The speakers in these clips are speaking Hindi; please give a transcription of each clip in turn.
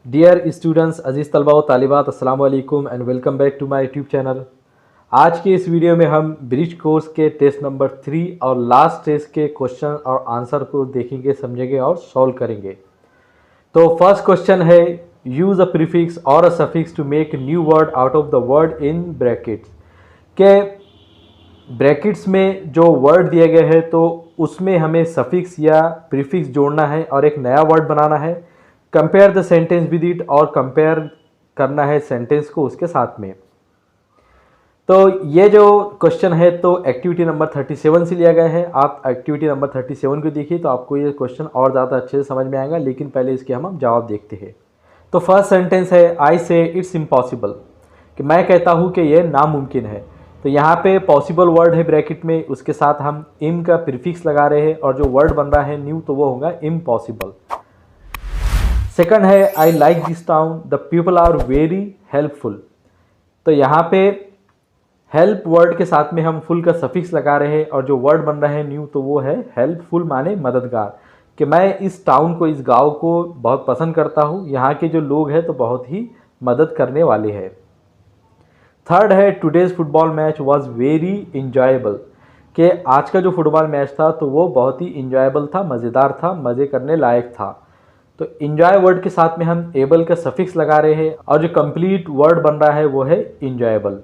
डियर स्टूडेंट्स, अजीज़ तलबा व तालिबात, अस्सलाम वालेकुम and welcome back to my YouTube channel. आज के इस वीडियो में हम ब्रिज कोर्स के टेस्ट नंबर 3 और लास्ट टेस्ट के क्वेश्चन और आंसर को देखेंगे, समझेंगे और सॉल्व करेंगे। तो फर्स्ट क्वेश्चन है, यूज़ अ प्रीफिक्स और a suffix to make new word out of the word in brackets. के ब्रैकेट्स में जो वर्ड दिए गए हैं तो उसमें हमें सफिक्स या प्रीफिक्स जोड़ना है और एक नया वर्ड बनाना है। Compare the sentence with it, और कंपेयर करना है सेंटेंस को उसके साथ में। तो ये जो क्वेश्चन है तो एक्टिविटी नंबर 37 से लिया गया है। आप एक्टिविटी नंबर 37 को देखिए तो आपको ये क्वेश्चन और ज़्यादा अच्छे से समझ में आएगा, लेकिन पहले इसके हम जवाब देखते हैं। तो फर्स्ट सेंटेंस है, आई से इट्स इम्पॉसिबल, कि मैं कहता हूँ कि ये नामुमकिन है। तो यहाँ पे पॉसिबल वर्ड है ब्रैकेट में, उसके साथ हम इम का प्रीफिक्स लगा रहे हैं और जो वर्ड बन रहा है न्यू तो वो होगा इम्पॉसिबल। सेकंड है, I like this town, the people are very helpful. तो यहाँ पे हेल्प वर्ड के साथ में हम फुल का सफिक्स लगा रहे हैं और जो वर्ड बन रहा है न्यू तो वो है हेल्पफुल, माने मददगार, कि मैं इस टाउन को, इस गांव को बहुत पसंद करता हूँ, यहाँ के जो लोग हैं तो बहुत ही मदद करने वाले हैं। थर्ड है, today's football match was very enjoyable, कि आज का जो फुटबॉल मैच था तो वो बहुत ही इंजॉयबल था, मज़ेदार था, मज़े करने लायक था। तो इंजॉय वर्ड के साथ में हम एबल का सफिक्स लगा रहे हैं और जो कंप्लीट वर्ड बन रहा है वो है इंजॉयबल।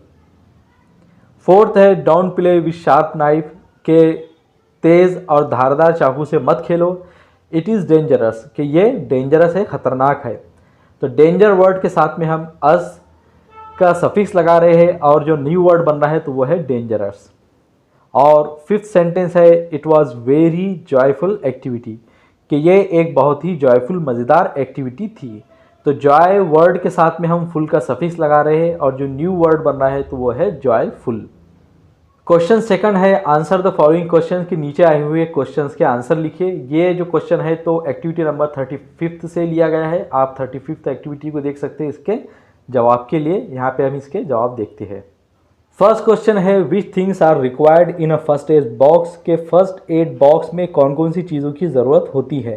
फोर्थ है, don't play with sharp knife, के तेज़ और धारदार चाकू से मत खेलो। इट इज़ डेंजरस, कि ये डेंजरस है, ख़तरनाक है। तो डेंजर वर्ड के साथ में हम अस का सफिक्स लगा रहे हैं और जो न्यू वर्ड बन रहा है तो वो है डेंजरस। और फिफ्थ सेंटेंस है, it was very joyful activity, कि ये एक बहुत ही जॉयफुल, मज़ेदार एक्टिविटी थी। तो जॉय वर्ड के साथ में हम फुल का सफिक्स लगा रहे हैं और जो न्यू वर्ड बन रहा है तो वो है जॉयफुल। क्वेश्चन सेकंड है, आंसर द फॉलोइंग क्वेश्चन, के नीचे आए हुए क्वेश्चंस के आंसर लिखिए। ये जो क्वेश्चन है तो एक्टिविटी नंबर 35 से लिया गया है। आप 35 एक्टिविटी को देख सकते हैं इसके जवाब के लिए। यहाँ पे हम इसके जवाब देखते हैं। फर्स्ट क्वेश्चन है, which things are required in a first aid box, के फर्स्ट एड बॉक्स में कौन कौन सी चीज़ों की ज़रूरत होती है।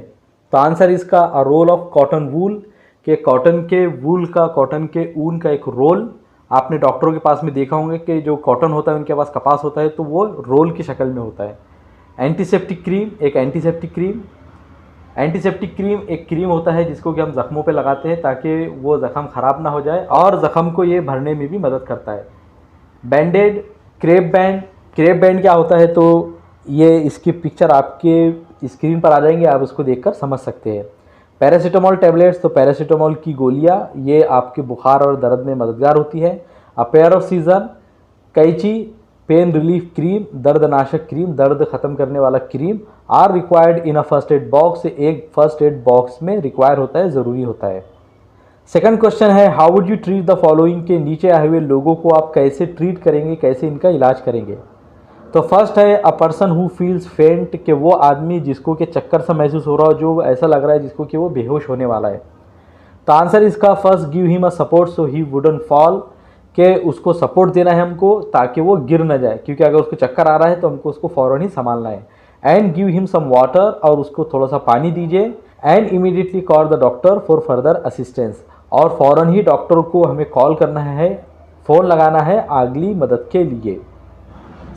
तो आंसर इसका, a roll of cotton wool, के कॉटन के वूल का, कॉटन के ऊन का एक रोल। आपने डॉक्टरों के पास में देखा होंगे कि जो कॉटन होता है उनके पास कपास होता है तो वो रोल की शक्ल में होता है। एंटीसेप्टिक क्रीम, एक एंटीसेप्टिक क्रीम। एंटीसेप्टिक क्रीम एक क्रीम होता है जिसको कि हम ज़ख्मों पे लगाते हैं ताकि वो ज़ख्म ख़राब ना हो जाए और ज़ख्म को ये भरने में भी मदद करता है। बैंडेड, क्रेप बैंड। क्रेप बैंड क्या होता है तो ये इसकी पिक्चर आपके स्क्रीन पर आ जाएंगे, आप उसको देखकर समझ सकते हैं। पैरासीटामोल टैबलेट्स, तो पैरासीटामोल की गोलियाँ, ये आपके बुखार और दर्द में मददगार होती है। अ पेयर ऑफ सीजर, कैंची। पेन रिलीफ क्रीम, दर्दनाशक क्रीम, दर्द ख़त्म करने वाला cream. Are required in a first aid box, एक फर्स्ट एड बॉक्स में रिक्वायर होता है, ज़रूरी होता है। सेकंड क्वेश्चन है, how would you treat the following, के नीचे आए हुए लोगों को आप कैसे ट्रीट करेंगे, कैसे इनका इलाज करेंगे। तो फर्स्ट है, अ पर्सन हु फील्स फेंट, कि वो आदमी जिसको कि चक्कर सा महसूस हो रहा हो, जो ऐसा लग रहा है जिसको कि वो बेहोश होने वाला है। तो आंसर इसका, first give him a support so he wouldn't fall, के उसको सपोर्ट देना है हमको ताकि वो गिर ना जाए, क्योंकि अगर उसको चक्कर आ रहा है तो हमको उसको फ़ौरन ही संभालना है। And give him some water, और उसको थोड़ा सा पानी दीजिए। And immediately call the doctor for further assistance, और फ़ौरन ही डॉक्टर को हमें कॉल करना है, फ़ोन लगाना है अगली मदद के लिए।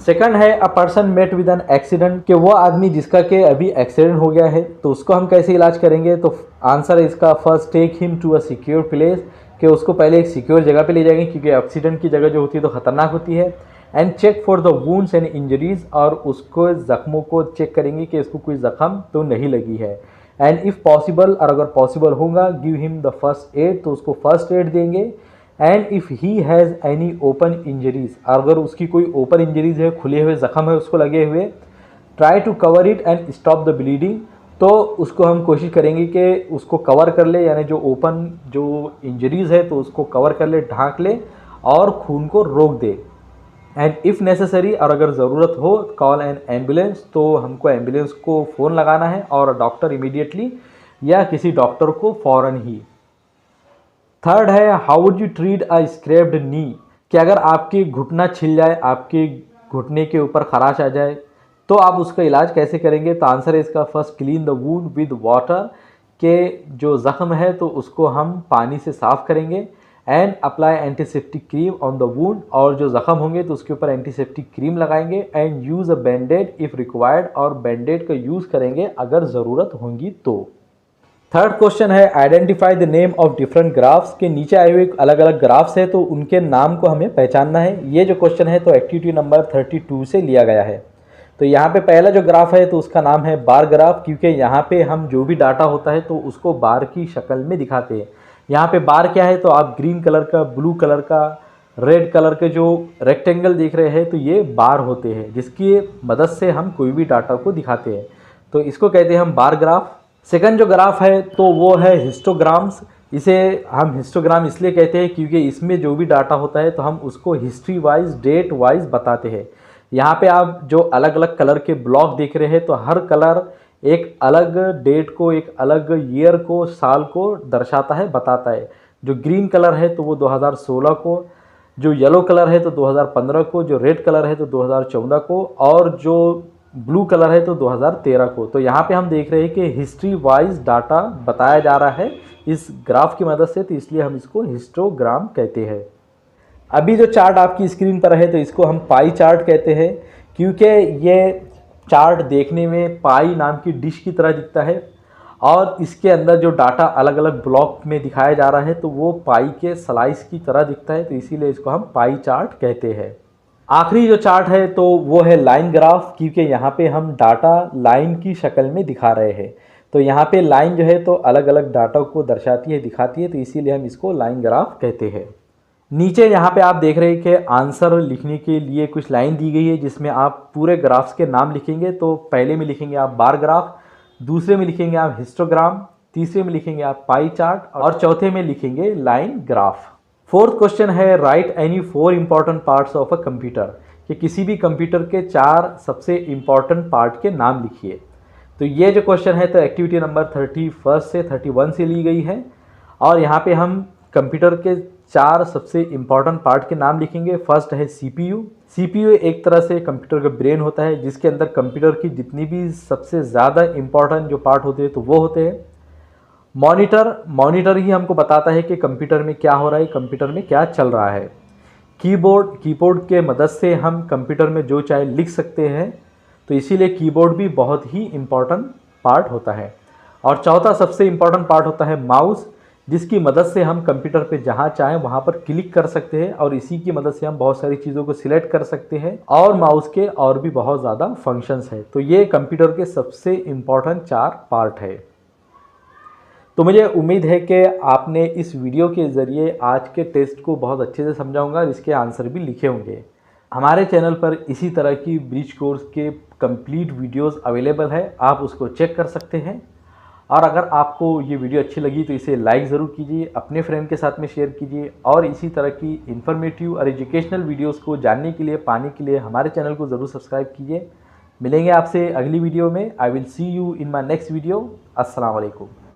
सेकंड है, a person met with an accident, कि वो आदमी जिसका के अभी एक्सीडेंट हो गया है तो उसको हम कैसे इलाज करेंगे। तो आंसर है इसका, first take him to a secure place, कि उसको पहले एक सिक्योर जगह पे ले जाएंगे क्योंकि एक्सीडेंट की जगह जो होती है तो ख़तरनाक होती है। And check for the wounds and injuries, और उसको ज़ख्मों को चेक करेंगे कि इसको कोई ज़ख्म तो नहीं लगी है। एंड इफ़ पॉसिबल, और अगर पॉसिबल होगा, give him the first aid, तो उसको फर्स्ट एड देंगे। And if he has any open injuries, अगर उसकी कोई ओपन इंजरीज है, खुले हुए ज़ख्म है उसको लगे हुए, try to cover it and stop the bleeding, तो उसको हम कोशिश करेंगे कि उसको कवर कर ले, यानी जो ओपन जो इंजरीज है तो उसको कवर कर ले, ढांक ले और खून को रोक दे। एंड इफ़ नेसेसरी, और अगर ज़रूरत हो, कॉल एन एम्बुलेंस, तो हमको एम्बुलेंस को फ़ोन लगाना है और डॉक्टर इमीडिएटली, या किसी डॉक्टर को फ़ौरन ही। थर्ड है, how would you treat a scraped knee, कि अगर आपकी घुटना छिल जाए, आपके घुटने के ऊपर खराश आ जाए तो आप उसका इलाज कैसे करेंगे। तो आंसर है इसका, first clean the wound with water, के जो ज़ख़्म है तो उसको हम पानी से साफ़ करेंगे and apply antiseptic cream on the wound, और जो ज़ख़्म होंगे तो उसके ऊपर एंटीसेप्टिक क्रीम लगाएंगे and use a bandaid if required, और बैंडेड का यूज़ करेंगे अगर ज़रूरत होगी तो। थर्ड क्वेश्चन है identify the name of different graphs, के नीचे आए हुए अलग अलग ग्राफ्स है तो उनके नाम को हमें पहचानना है। ये जो क्वेश्चन है तो एक्टिविटी नंबर 32 से लिया गया है। तो यहाँ पे पहला जो ग्राफ है तो उसका नाम है बार ग्राफ, क्योंकि यहाँ पे हम जो भी डाटा होता है तो उसको बार की शक्ल में दिखाते हैं। यहाँ पे बार क्या है तो आप ग्रीन कलर का, ब्लू कलर का, रेड कलर के जो रेक्टेंगल देख रहे हैं तो ये बार होते हैं, जिसकी मदद से हम कोई भी डाटा को दिखाते हैं, तो इसको कहते हैं हम बार ग्राफ। सेकंड जो ग्राफ है तो वो है हिस्टोग्राम्स। इसे हम हिस्टोग्राम इसलिए कहते हैं क्योंकि इसमें जो भी डाटा होता है तो हम उसको हिस्ट्री वाइज, डेट वाइज बताते हैं। यहाँ पे आप जो अलग अलग कलर के ब्लॉक देख रहे हैं तो हर कलर एक अलग डेट को, एक अलग ईयर को, साल को दर्शाता है, बताता है। जो ग्रीन कलर है तो वो 2016 को, जो येलो कलर है तो 2015 को, जो रेड कलर है तो 2014 को, और जो ब्लू कलर है तो 2013 को। तो यहाँ पे हम देख रहे हैं कि हिस्ट्री वाइज डाटा बताया जा रहा है इस ग्राफ की मदद से, तो इसलिए हम इसको हिस्टोग्राम कहते हैं। अभी जो चार्ट आपकी स्क्रीन पर है तो इसको हम पाई चार्ट कहते हैं, क्योंकि ये चार्ट देखने में पाई नाम की डिश की तरह दिखता है और इसके अंदर जो डाटा अलग अलग ब्लॉक में दिखाया जा रहा है तो वो पाई के स्लाइस की तरह दिखता है, तो इसीलिए इसको हम पाई चार्ट कहते हैं। आखिरी जो चार्ट है तो वो है लाइन ग्राफ, क्योंकि यहाँ पे हम डाटा लाइन की शक्ल में दिखा रहे हैं। तो यहाँ पे लाइन जो है तो अलग अलग डाटा को दर्शाती है, दिखाती है, तो इसीलिए हम इसको लाइन ग्राफ कहते हैं। नीचे यहाँ पे आप देख रहे हैं कि आंसर लिखने के लिए कुछ लाइन दी गई है जिसमें आप पूरे ग्राफ्स के नाम लिखेंगे। तो पहले में लिखेंगे आप बार ग्राफ, दूसरे में लिखेंगे आप हिस्टोग्राम, तीसरे में लिखेंगे आप पाई चार्ट, और चौथे में लिखेंगे लाइन ग्राफ। फोर्थ क्वेश्चन है right any 4 important parts of a computer, कि किसी भी कंप्यूटर के 4 सबसे इंपॉर्टेंट पार्ट के नाम लिखिए। तो ये जो क्वेश्चन है तो एक्टिविटी नंबर 31 से 31 से ली गई है, और यहाँ पे हम कंप्यूटर के 4 सबसे इंपॉर्टेंट पार्ट के नाम लिखेंगे। फर्स्ट है सीपीयू। सीपीयू एक तरह से कंप्यूटर का ब्रेन होता है, जिसके अंदर कंप्यूटर की जितनी भी सबसे ज़्यादा इंपॉर्टेंट जो पार्ट होते हैं तो वो होते हैं। मॉनिटर, मॉनिटर ही हमको बताता है कि कंप्यूटर में क्या हो रहा है, कंप्यूटर में क्या चल रहा है। कीबोर्ड, कीबोर्ड के मदद से हम कंप्यूटर में जो चाहे लिख सकते हैं, तो इसीलिए कीबोर्ड भी बहुत ही इम्पॉर्टेंट पार्ट होता है। और चौथा सबसे इम्पॉर्टेंट पार्ट होता है माउस, जिसकी मदद से हम कंप्यूटर पे जहाँ चाहें वहाँ पर क्लिक कर सकते हैं, और इसी की मदद से हम बहुत सारी चीज़ों को सिलेक्ट कर सकते हैं, और माउस के और भी बहुत ज़्यादा फंक्शंस हैं। तो ये कंप्यूटर के सबसे इम्पॉर्टेंट 4 पार्ट है। तो मुझे उम्मीद है कि आपने इस वीडियो के ज़रिए आज के टेस्ट को बहुत अच्छे से समझा होगा, इसके आंसर भी लिखे होंगे। हमारे चैनल पर इसी तरह की ब्रिज कोर्स के कंप्लीट वीडियोस अवेलेबल है, आप उसको चेक कर सकते हैं। और अगर आपको ये वीडियो अच्छी लगी तो इसे लाइक ज़रूर कीजिए, अपने फ्रेंड के साथ में शेयर कीजिए, और इसी तरह की इन्फॉर्मेटिव और एजुकेशनल वीडियोस को जानने के लिए, पाने के लिए हमारे चैनल को ज़रूर सब्सक्राइब कीजिए। मिलेंगे आपसे अगली वीडियो में। I will see you in my next video. अस्सलाम वालेकुम।